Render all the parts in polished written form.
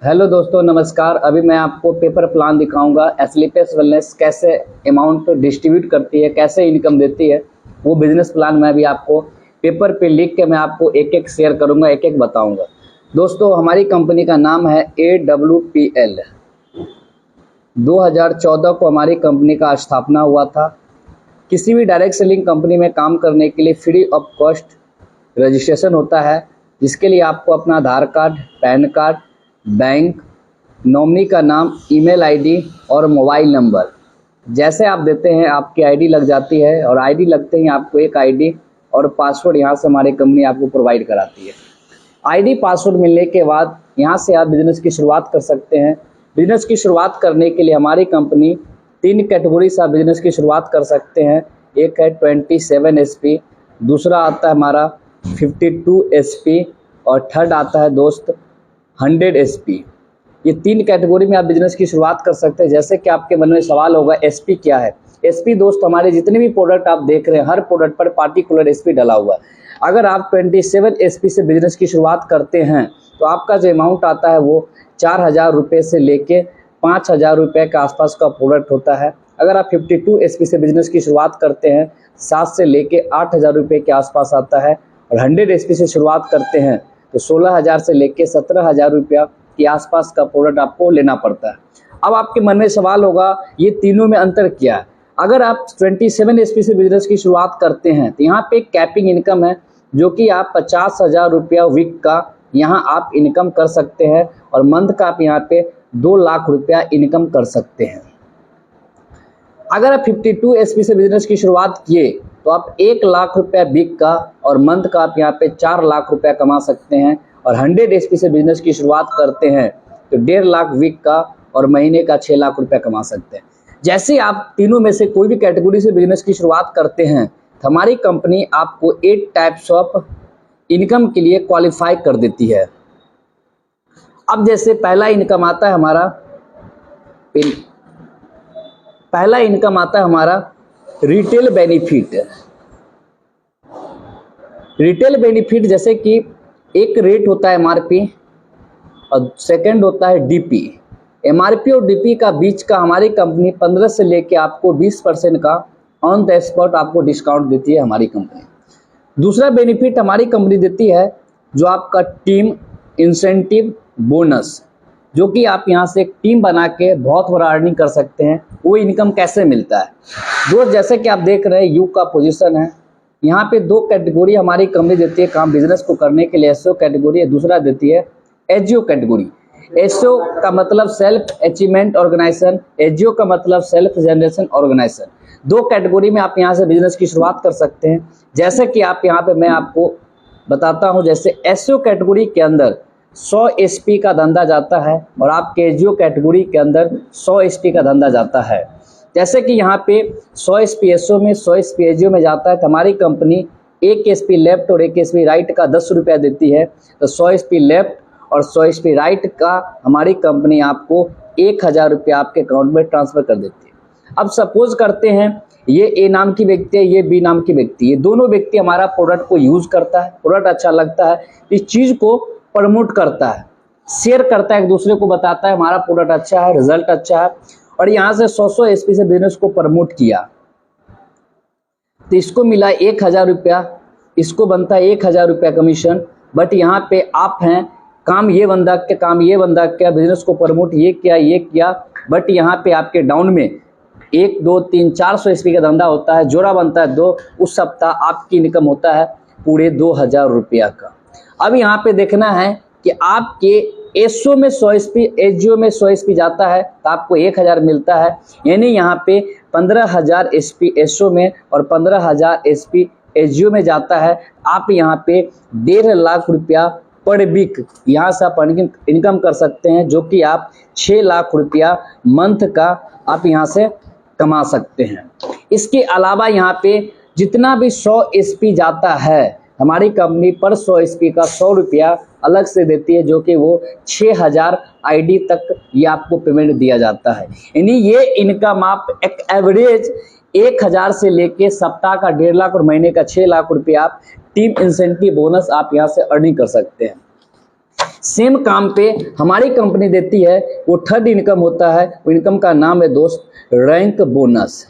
Hello दोस्तों, नमस्कार। अभी मैं आपको पेपर प्लान दिखाऊंगा। एस्क्लेपियस वेलनेस कैसे अमाउंट डिस्ट्रीब्यूट करती है, कैसे इनकम देती है, वो बिजनेस प्लान मैं भी आपको पेपर पे लिख के मैं आपको एक एक शेयर करूंगा, एक एक बताऊंगा। दोस्तों, हमारी कंपनी का नाम है AWPL। 2014 को हमारी कंपनी का स्थापना हुआ था। किसी भी डायरेक्ट सेलिंग कंपनी में काम करने के लिए फ्री ऑफ कॉस्ट रजिस्ट्रेशन होता है, जिसके लिए आपको अपना Aadhaar card, PAN card, bank, nominee का नाम, ईमेल आईडी और मोबाइल नंबर जैसे आप देते हैं आपकी आईडी लग जाती है। और आईडी लगते ही आपको एक आईडी और पासवर्ड यहाँ से हमारी कंपनी आपको प्रोवाइड कराती है। आईडी पासवर्ड मिलने के बाद यहाँ से आप बिजनेस की शुरुआत कर सकते हैं। बिजनेस की शुरुआत करने के लिए हमारी कंपनी 3 कैटेगरी से आप बिजनेस की शुरुआत कर सकते हैं। एक है 27 SP, दूसरा आता है हमारा 52 SP और थर्ड आता है दोस्त 100 SP। ये 3 कैटेगरी में आप बिजनेस की शुरुआत कर सकते हैं। जैसे कि आपके मन में सवाल होगा SP क्या है। SP दोस्त, हमारे जितने भी प्रोडक्ट आप देख रहे हैं हर प्रोडक्ट पर पार्टिकुलर SP डला हुआ है। अगर आप 27 SP से बिजनेस की शुरुआत करते हैं तो आपका जो अमाउंट आता है वो 4,000 रुपये से लेके 5,000 रुपये के आसपास का प्रोडक्ट होता है। अगर आप 52 SP से बिजनेस की शुरुआत करते हैं 7 से लेके 8,000 रुपये के आसपास आता है। और 100 SP से शुरुआत करते हैं तो 16,000 से लेके 17,000 रुपया के आसपास का प्रोडक्ट आपको लेना पड़ता है। अब आपके मन में सवाल होगा, ये तीनों में अंतर क्या है। अगर आप 27 SP से बिजनेस की शुरुआत करते हैं तो यहाँ पे कैपिंग इनकम है, जो कि आप 50,000 रुपया वीक का यहाँ आप इनकम कर सकते हैं और मंथ का आप यहाँ पे 2 लाख रुपया इनकम कर सकते हैं। अगर आप 52 SP से बिजनेस की शुरुआत किए तो आप 1 लाख रुपया वीक का और मंथ का आप यहाँ पे 4 लाख रुपया कमा सकते हैं। और 100 SP से बिजनेस की शुरुआत करते हैं तो 1.5 लाख वीक का और महीने का 6 लाख रुपया कमा सकते हैं। जैसे आप तीनों में से कोई भी कैटेगरी से बिजनेस की शुरुआत करते हैं तो हमारी कंपनी आपको 8 टाइप्स ऑफ इनकम के लिए क्वालिफाई कर देती है। अब जैसे पहला इनकम आता है हमारा रिटेल बेनिफिट। रिटेल बेनिफिट जैसे कि एक रेट होता है MRP और सेकंड होता है DP। MRP और DP का बीच का हमारी कंपनी 15 से लेके आपको 20% का ऑन द स्पॉट आपको डिस्काउंट देती है हमारी कंपनी। दूसरा बेनिफिट हमारी कंपनी देती है जो आपका टीम इंसेंटिव बोनस, जो कि आप यहाँ से एक टीम बना के बहुत बड़ा अर्निंग कर सकते हैं। वो इनकम कैसे मिलता है दोस्त, जैसे कि आप देख रहे हैं यू का पोजीशन है। यहाँ पे 2 कैटेगरी हमारी कंपनी देती है काम बिजनेस को करने के लिए। SO कैटेगरी है, दूसरा देती है HO कैटेगरी। SO का मतलब सेल्फ अचीवमेंट ऑर्गेनाइजेशन, HO का मतलब सेल्फ जनरेशन ऑर्गेनाइजेशन। 2 कैटेगरी में आप यहाँ से बिजनेस की शुरुआत कर सकते हैं। जैसे कि आप यहाँ पे मैं आपको बताता हूँ, जैसे SO कैटेगरी के अंदर 100 SP का धंधा जाता है और आपके HO कैटेगरी के अंदर 100 SP का धंधा जाता है। जैसे कि यहाँ पे 100 SP SO में, 100 SP HO में जाता है तो हमारी कंपनी 1 SP लेफ्ट और 1 SP राइट का 10 रुपया देती है। तो 100 SP लेफ्ट और 100 SP राइट का हमारी कंपनी आपको 1,000 रुपया आपके अकाउंट में ट्रांसफर कर देती है। अब सपोज करते हैं ये A नाम की व्यक्ति है, ये B नाम की व्यक्ति, ये दोनों व्यक्ति हमारा प्रोडक्ट को यूज़ करता है, प्रोडक्ट अच्छा लगता है, इस चीज़ को प्रमोट करता है, शेयर करता है, एक दूसरे को बताता है हमारा प्रोडक्ट अच्छा है, रिजल्ट अच्छा है, और यहाँ से 100 SP से बिजनेस को प्रमोट किया तो इसको मिला 1,000 रुपया, इसको बनता है 1,000 रुपया कमीशन। बट यहाँ पे आप हैं, काम ये बंदा क्या, बिजनेस को प्रमोट ये किया, बट यहाँ पे आपके डाउन में 1, 2, 3, 400 SP का धंधा होता है, जोड़ा बनता है 2, उस सप्ताह आपकी इनकम होता है पूरे 2,000 रुपया का। अब यहाँ पे देखना है कि आपके SO में 100 SP, HO में 100 SP जाता है तो आपको 1,000 मिलता है। यानी यहाँ पे 15,000 SP SO में और 15,000 SP HO में जाता है। आप यहाँ पे 1.5 लाख रुपया पर वीक यहाँ से आप इनकम कर सकते हैं, जो कि आप 6 लाख रुपया मंथ का आप यहाँ से कमा सकते हैं। इसके अलावा यहाँ पे जितना भी 100 SP जाता है हमारी कंपनी पर 100 SP का 100 रुपया अलग से देती है, जो कि वो 6,000 ID तक ये आपको पेमेंट दिया जाता है। यानी ये इनकम आप एक एवरेज 1,000 से लेके सप्ताह का 1.5 लाख और महीने का 6 लाख रुपया आप टीम इंसेंटिव बोनस आप यहाँ से अर्निंग कर सकते हैं। सेम काम पे हमारी कंपनी देती है, वो थर्ड इनकम होता है। वो इनकम का नाम है दोस्त रैंक बोनस।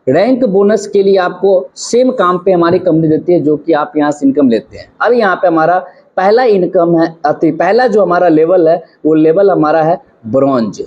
रैंक बोनस के लिए आपको सेम काम पे हमारी कंपनी देती है, जो कि आप यहाँ से इनकम लेते हैं। अब यहाँ पे हमारा पहला इनकम है, पहला जो हमारा लेवल है वो लेवल हमारा है ब्रॉन्ज।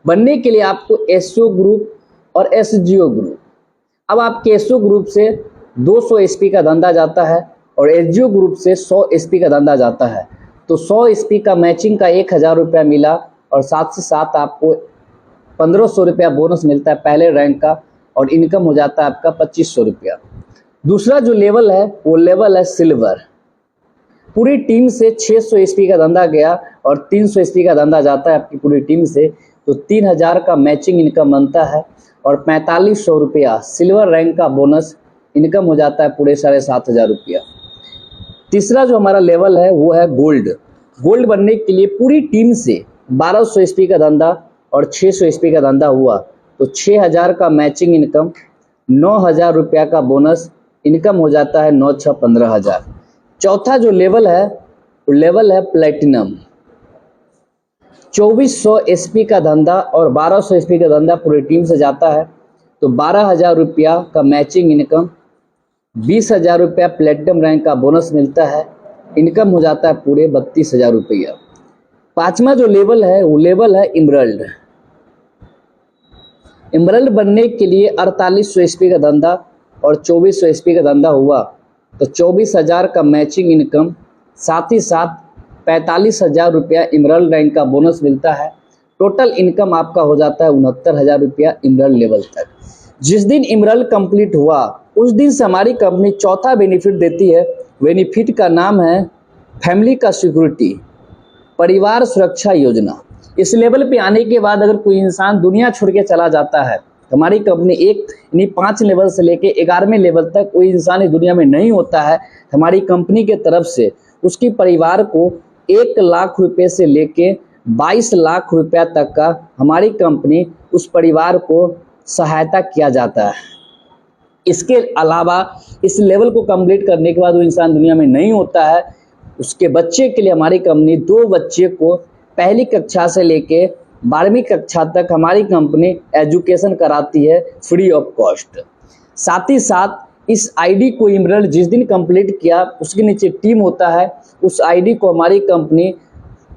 बनने के लिए आपको एसओ ग्रुप और एसजीओ ग्रुप। अब आपके एसओ ग्रुप से 200 एसपी का धंधा जाता है और एसजीओ ग्रुप से 100 एसपी का धंधा जाता है। तो 100 एसपी का मैचिंग का 1000 रुपया मिला और साथ से साथ आपको 1500 रुपया बोनस मिलता है पहले रैंक का, और इनकम हो जाता है आपका 2500 रुपया। दूसरा जो लेवल है वो लेवल है सिल्वर। पूरी टीम से 600 एसपी का धंधा गया और 300 एसपी का धंधा जाता है आपकी पूरी टीम से, तो 3000 का मैचिंग इनकम बनता है और 4500 रुपया सिल्वर रैंक का बोनस इनकम हो जाता है पूरे 7500 रुपया। तीसरा जो हमारा लेवल है वो है गोल्ड। गोल्ड बनने के लिए पूरी टीम से 1200 एसपी का धंधा और 600 एसपी का धंधा हुआ, तो 6000 का मैचिंग इनकम, 9000 रुपया का बोनस इनकम हो जाता है 9 6 15000। चौथा जो लेवल है वो लेवल है प्लेटिनम। 2400 एसपी का धंधा और 1200 एसपी का धंधा पूरी टीम से जाता है, तो 12000 रुपया का मैचिंग इनकम, 20000 रुपया प्लेटिनम रैंक का बोनस मिलता है, इनकम हो जाता है पूरे 32000 रुपया। पांचवा जो लेवल है वो लेवल है इमरल्ड। इमरल्ड बनने के लिए 4800 एसपी का धंधा और 2400 एसपी का धंधा हुआ, तो 24000 का मैचिंग इनकम, साथ ही साथ 45000 रुपया इमरल्ड रैंक का बोनस मिलता है। टोटल इनकम आपका हो जाता है 69000 रुपया इमरल्ड लेवल तक। जिस दिन इमरल्ड कंप्लीट हुआ उस दिन से हमारी कंपनी चौथा बेनिफिट देती है। बेनिफिट का नाम है फैमिली का सिक्योरिटी, परिवार सुरक्षा योजना। इस लेवल पे आने के बाद अगर कोई इंसान दुनिया छोड़ के चला जाता है, हमारी कंपनी यानी 5 लेवल से लेके 11वें लेवल तक कोई इंसान इस दुनिया में नहीं होता है, हमारी कंपनी के तरफ से उसके परिवार को 1 लाख रुपए से लेके 22 लाख रुपया तक का हमारी कंपनी उस परिवार को सहायता किया जाता है। इसके अलावा इस लेवल को कंप्लीट करने के बाद वो इंसान दुनिया में नहीं होता है, उसके बच्चे के लिए हमारी कंपनी 2 बच्चे को पहली कक्षा से लेके 12वीं कक्षा तक हमारी कंपनी एजुकेशन कराती है फ्री ऑफ कॉस्ट। साथ ही साथ इस आईडी को इमरल्ड जिस दिन कंप्लीट किया उसके नीचे टीम होता है, उस आईडी को हमारी कंपनी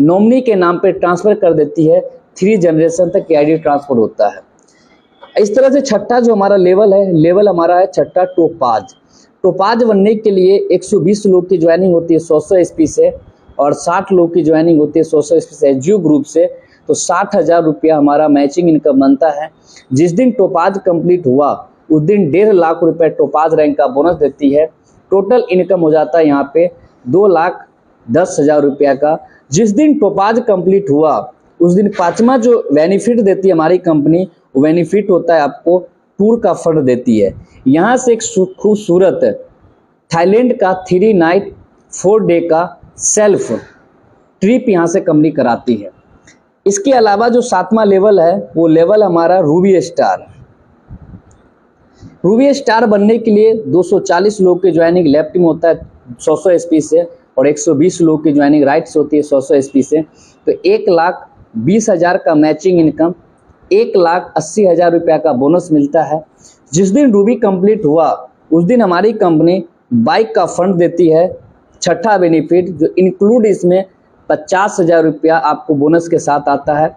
नॉमिनी के नाम पे ट्रांसफ़र कर देती है। 3 जनरेशन तक ये आईडी ट्रांसफर होता है। इस तरह से छठा जो हमारा लेवल है, लेवल हमारा है छठा टोपाज। टोपाज बनने के लिए 120 लोग की ज्वाइनिंग होती है 100 एसपी से, और 60 लोग की ज्वाइनिंग होती है 100 एसपी से एसजीओ ग्रुप से, तो 60,000 रुपया हमारा मैचिंग इनकम बनता है। जिस दिन टोपाज कंप्लीट हुआ उस दिन 1.5 लाख रुपये टोपाज रैंक का बोनस देती है। टोटल इनकम हो जाता है यहाँ पे 2,10,000 रुपया का। जिस दिन टोपाज कंप्लीट हुआ उस दिन पांचवा जो बेनिफिट देती है हमारी कंपनी, वो बेनिफिट होता है आपको टूर का फंड देती है। यहाँ से एक खूबसूरत थाईलैंड का 3 नाइट 4 डे का सेल्फ ट्रिप यहाँ से कंपनी कराती है। इसके अलावा जो 7वां लेवल है वो लेवल हमारा रूबी स्टार। रूबी स्टार बनने के लिए 240 लोग की ज्वाइनिंग लेफ्ट में होता है 100 एसपी से, और 120 लोग की ज्वाइनिंग राइट से होती है 100 एसपी से। तो 1,20,000 का मैचिंग इनकम, 1,80,000 रुपया का बोनस मिलता है। जिस दिन रूबी कंप्लीट हुआ उस दिन हमारी कंपनी बाइक का फंड देती है। छठा बेनिफिट जो इंक्लूड इसमें 50,000 रुपया आपको बोनस के साथ आता है।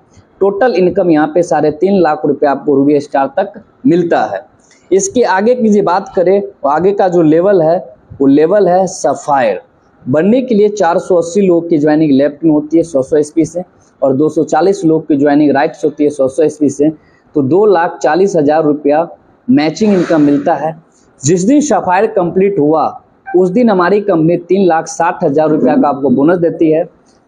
टोटल इनकम यहाँ पे 3.5 लाख रुपया आपको रूबी स्टार तक मिलता है। इसके आगे की जो बात करें तो आगे का जो लेवल है वो लेवल है सफ़ायर। बनने के लिए 480 लोग की ज्वाइनिंग लेफ्ट में होती है 100 एसपी से, और 240 लोग की ज्वाइनिंग राइट से होती है 100 एसपी से। तो 2,40,000 रुपया मैचिंग इनकम मिलता है। जिस दिन सफ़ायर कंप्लीट हुआ उस दिन हमारी कंपनी 3,60,000 रुपया का आपको बोनस देती है।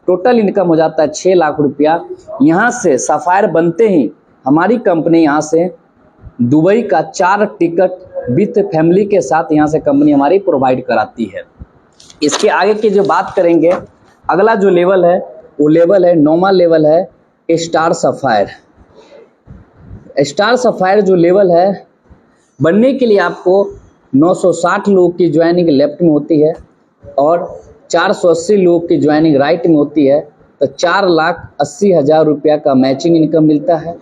टोटल इनकम हो जाता है 6 लाख रुपया। यहाँ से सफ़ायर बनते ही हमारी कंपनी यहाँ से दुबई का 4 टिकट विथ फैमिली के साथ यहाँ से कंपनी हमारी प्रोवाइड कराती है। इसके आगे की जो बात करेंगे, अगला जो लेवल है वो लेवल है 9वां लेवल है स्टार सफ़ायर। स्टार सफ़ायर जो लेवल है बनने के लिए आपको 960 लोग की ज्वाइनिंग लेफ्ट में होती है और 480 लोगों की ज्वाइनिंग राइट में होती है तो 4,80,000 रुपया का मैचिंग इनकम मिलता है।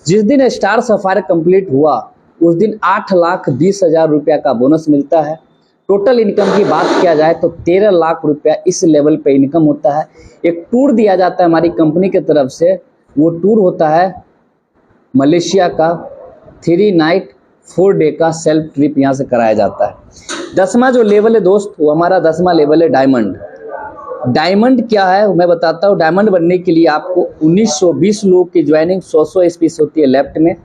जिस दिन स्टार सफायर कंप्लीट हुआ उस दिन 8,20,000 रुपया का बोनस मिलता है। टोटल इनकम की बात किया जाए तो 13 लाख रुपया इस लेवल पे इनकम होता है। एक टूर दिया जाता है हमारी कंपनी की तरफ से, वो टूर होता है मलेशिया का 3 नाइट 4 डे का सेल्फ ट्रिप यहाँ से कराया जाता है। 10वां जो लेवल है दोस्त, वो हमारा 10वां लेवल है डायमंड। डायमंड क्या है मैं बताता हूँ। डायमंड बनने के लिए आपको 1920 लोगों की ज्वाइनिंग 100 स्पेस होती है लेफ्ट में,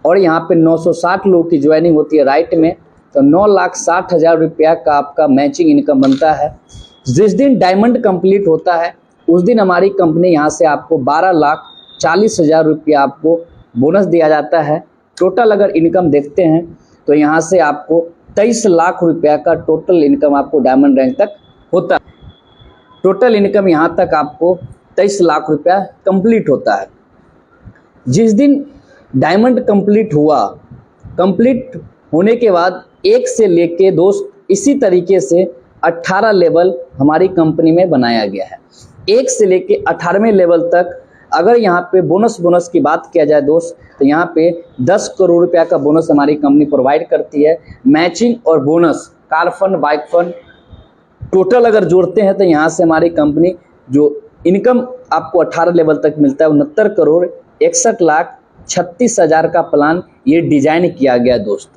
और यहाँ पे 960 लोगों की ज्वाइनिंग होती है राइट में, तो 9,60,000 रुपया का आपका मैचिंग इनकम बनता है। जिस दिन डायमंड कंप्लीट होता है उस दिन हमारी कंपनी यहाँ से आपको 12,40,000 रुपया आपको बोनस दिया जाता है। टोटल अगर इनकम देखते हैं तो यहाँ से आपको 23 लाख रुपया का टोटल इनकम आपको डायमंड रैंक तक होता है। टोटल इनकम यहाँ तक आपको 23 लाख रुपया कंप्लीट होता है। जिस दिन डायमंड कंप्लीट हुआ, कंप्लीट होने के बाद 1 से लेके दोस्त इसी तरीके से 18 लेवल हमारी कंपनी में बनाया गया है। 1 से लेके 18वें लेवल तक अगर यहाँ पे बोनस की बात किया जाए दोस्त, तो यहाँ पे 10 करोड़ रुपया का बोनस हमारी कंपनी प्रोवाइड करती है। मैचिंग और bonus, car fund, bike fund total अगर जोड़ते हैं तो यहाँ से हमारी कंपनी जो इनकम आपको 18 लेवल तक मिलता है 69,61,36,000 का प्लान ये डिजाइन किया गया दोस्त।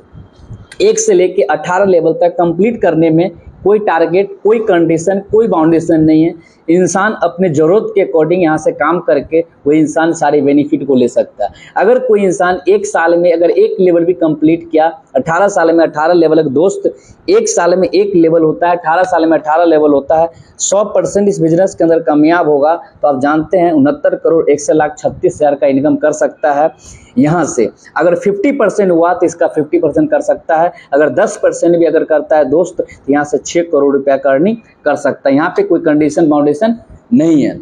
1 से लेके 18 लेवल तक कंप्लीट करने में कोई टारगेट, कोई कंडीशन, कोई बाउंडेशन नहीं है। इंसान अपने ज़रूरत के अकॉर्डिंग यहाँ से काम करके वही इंसान सारे बेनिफिट को ले सकता है। अगर कोई इंसान 1 साल में अगर 1 लेवल भी कंप्लीट किया, 18 साल में 18 लेवल, एक दोस्त 1 साल में 1 लेवल होता है, 18 साल में 18 लेवल होता है। 100% इस बिजनेस के अंदर कामयाब होगा तो आप जानते हैं 69,61,36,000 का इनकम कर सकता है। यहाँ से अगर 50% हुआ तो इसका 50% कर सकता है। अगर 10% भी अगर करता है दोस्त तो यहाँ से 6 करोड़ रुपया का अर्निंग कर सकता है। यहाँ पे कोई कंडीशन बाउंडेशन नहीं है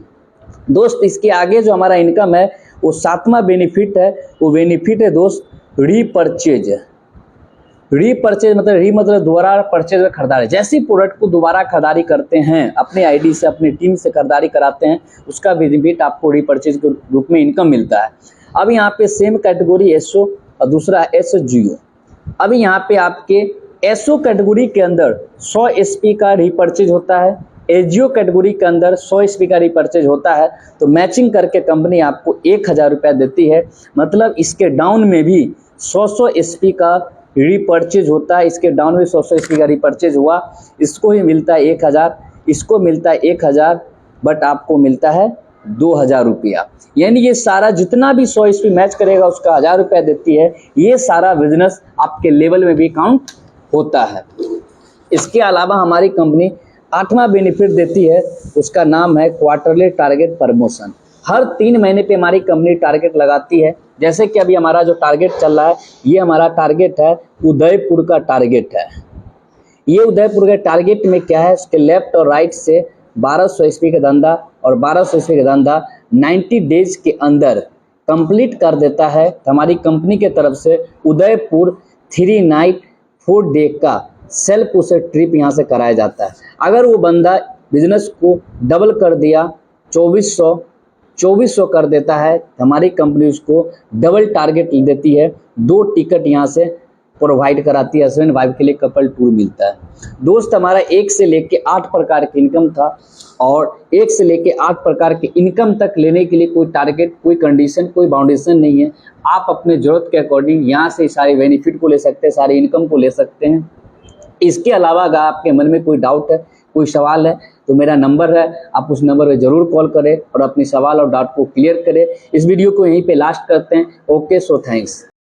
दोस्त। इसके आगे जो हमारा इनकम है वो 7वां बेनिफिट है। वो बेनिफिट है दोस्त रीपरचेज। रीपरचेज मतलब दोबारा परचेज और खरीदारी। जैसी प्रोडक्ट को दोबारा खरीदारी करते हैं, अपने आईडी से, अपनी टीम से खरीदारी कराते हैं, उसका बेनिफिट आपको रीपरचेज के रूप में इनकम मिलता है। अब यहाँ पे सेम कैटेगरी एसओ और दूसरा एसजीओ। अभी यहाँ पे आपके एसओ कैटेगरी के अंदर 100 एसपी का रीपरचेज होता है, एसजीओ कैटेगरी के अंदर 100 एसपी का रीपरचेज होता है। तो मैचिंग करके कंपनी आपको 1,000 रुपया देती है। मतलब इसके डाउन में भी 100 एसपी का रीपरचेज होता है। इसके डाउन में 100 एसपी का रीपरचेज हुआ, इसको ही मिलता है 1,000, इसको मिलता है 1,000, बट आपको मिलता है 2,000 रुपया। यानी ये सारा जितना भी 100 एसपी मैच करेगा उसका 1,000 रुपया देती है। ये सारा बिजनेस आपके लेवल में भी काउंट होता है। इसके अलावा हमारी कंपनी 8वां बेनिफिट देती है, उसका नाम है क्वार्टरली टारगेट प्रमोशन। हर 3 महीने पे हमारी कंपनी टारगेट लगाती है। जैसे कि अभी हमारा जो टारगेट चल रहा है, ये हमारा टारगेट है उदयपुर का टारगेट है। ये उदयपुर के टारगेट में क्या है, उसके लेफ्ट और राइट से 1200 एसपी का धंधा और 1200 एसपी का धंधा 90 डेज के अंदर कंप्लीट कर देता है। तो हमारी कंपनी के तरफ से उदयपुर 3 नाइट 4 डे का सेल्फ उसे ट्रिप यहाँ से कराया जाता है। अगर वो बंदा बिजनेस को डबल कर दिया, 2400 कर देता है, तो हमारी कंपनी उसको डबल टारगेट देती है। 2 टिकट यहाँ से प्रोवाइड कराती है, हस्बैंड वाइफ के लिए कपल टूर मिलता है। दोस्त हमारा 1 से लेके 8 प्रकार की इनकम था, और 1 से लेके 8 प्रकार के इनकम तक लेने के लिए कोई टारगेट, कोई कंडीशन, कोई बाउंडेशन नहीं है। आप अपने जरूरत के अकॉर्डिंग यहाँ से सारे बेनिफिट को ले सकते हैं, सारी इनकम को ले सकते हैं। इसके अलावा अगर आपके मन में कोई डाउट है, कोई सवाल है, तो मेरा नंबर है, आप उस नंबर पे ज़रूर कॉल करें और अपनी सवाल और डाउट को क्लियर करें। इस वीडियो को यहीं पे लास्ट करते हैं। Okay, so thanks.